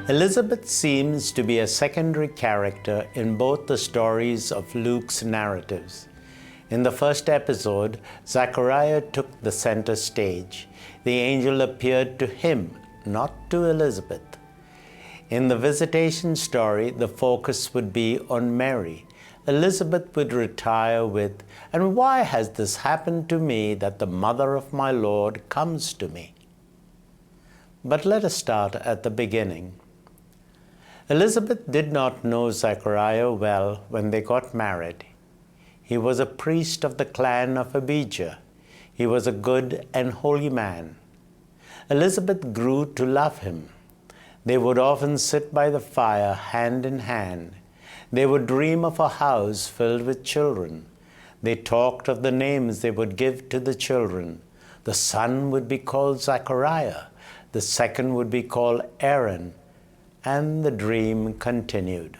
Elizabeth seems to be a secondary character in both the stories of Luke's narratives. In the first episode, Zachariah took the center stage. The angel appeared to him, not to Elizabeth. In the visitation story, the focus would be on Mary. Elizabeth would retire with, "And why has this happened to me that the mother of my Lord comes to me?" But let us start at the beginning. Elizabeth did not know Zachariah well when they got married. He was a priest of the clan of Abijah. He was a good and holy man. Elizabeth grew to love him. They would often sit by the fire hand in hand. They would dream of a house filled with children. They talked of the names they would give to the children. The son would be called Zachariah. The second would be called Aaron. And the dream continued.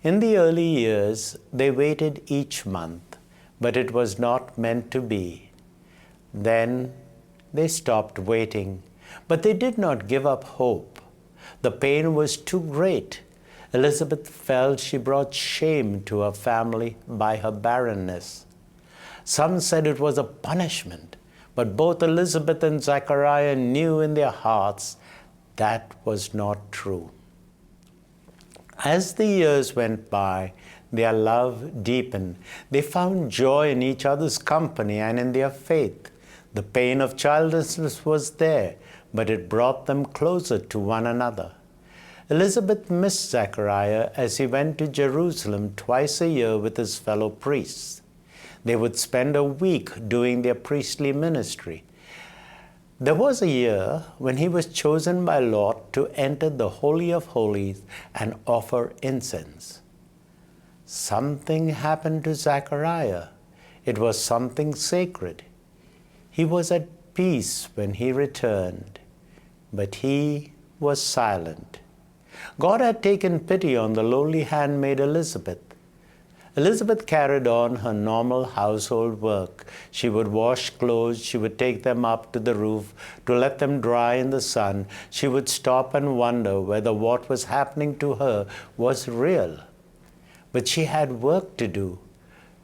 In the early years, they waited each month, but it was not meant to be. Then they stopped waiting, but they did not give up hope. The pain was too great. Elizabeth felt she brought shame to her family by her barrenness. Some said it was a punishment, but both Elizabeth and Zachariah knew in their hearts that was not true. As the years went by, their love deepened. They found joy in each other's company and in their faith. The pain of childlessness was there, but it brought them closer to one another. Elizabeth missed Zachariah as he went to Jerusalem twice a year with his fellow priests. They would spend a week doing their priestly ministry. There was a year when he was chosen by Lot to enter the Holy of Holies and offer incense. Something happened to Zachariah. It was something sacred. He was at peace when he returned, but he was silent. God had taken pity on the lowly handmaid Elizabeth. Elizabeth carried on her normal household work. She would wash clothes. She would take them up to the roof to let them dry in the sun. She would stop and wonder whether what was happening to her was real. But she had work to do.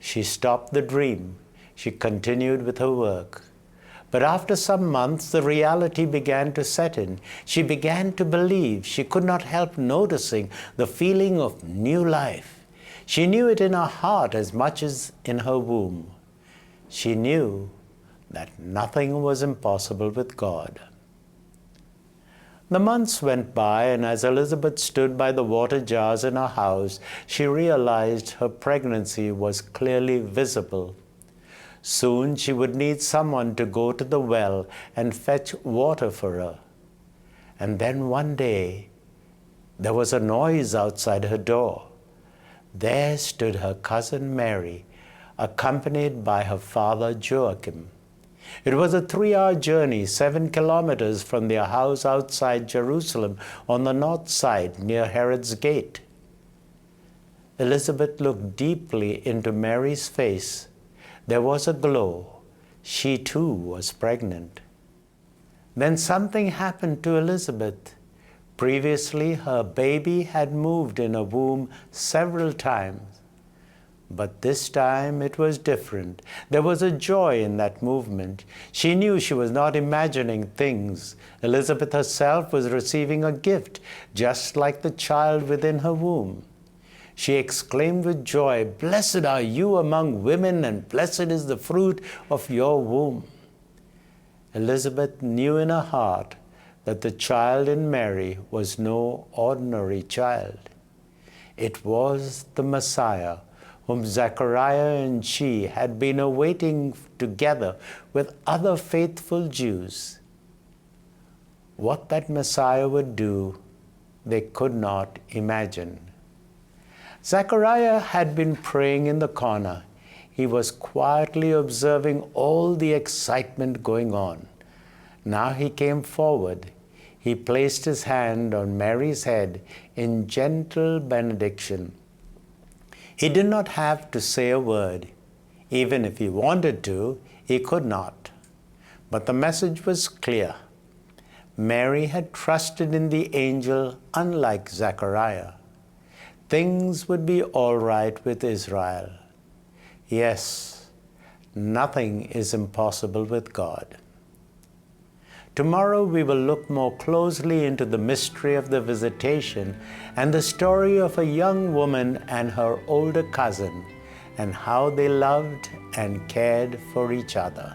She stopped the dream. She continued with her work. But after some months, the reality began to set in. She began to believe. She could not help noticing the feeling of new life. She knew it in her heart as much as in her womb. She knew that nothing was impossible with God. The months went by, and as Elizabeth stood by the water jars in her house, she realized her pregnancy was clearly visible. Soon she would need someone to go to the well and fetch water for her. And then one day, there was a noise outside her door. There stood her cousin Mary, accompanied by her father Joachim. It was a 3-hour journey, 7 kilometers from their house outside Jerusalem on the north side near Herod's gate. Elizabeth looked deeply into Mary's face. There was a glow. She too was pregnant. Then something happened to Elizabeth. Previously, her baby had moved in her womb several times. But this time it was different. There was a joy in that movement. She knew she was not imagining things. Elizabeth herself was receiving a gift, just like the child within her womb. She exclaimed with joy, "Blessed are you among women, and blessed is the fruit of your womb." Elizabeth knew in her heart that the child in Mary was no ordinary child. It was the Messiah, whom Zachariah and she had been awaiting together with other faithful Jews. What that Messiah would do, they could not imagine. Zachariah had been praying in the corner. He was quietly observing all the excitement going on. Now he came forward. He placed his hand on Mary's head in gentle benediction. He did not have to say a word. Even if he wanted to, he could not. But the message was clear. Mary had trusted in the angel unlike Zechariah. Things would be all right with Israel. Yes, nothing is impossible with God. Tomorrow we will look more closely into the mystery of the visitation and the story of a young woman and her older cousin and how they loved and cared for each other.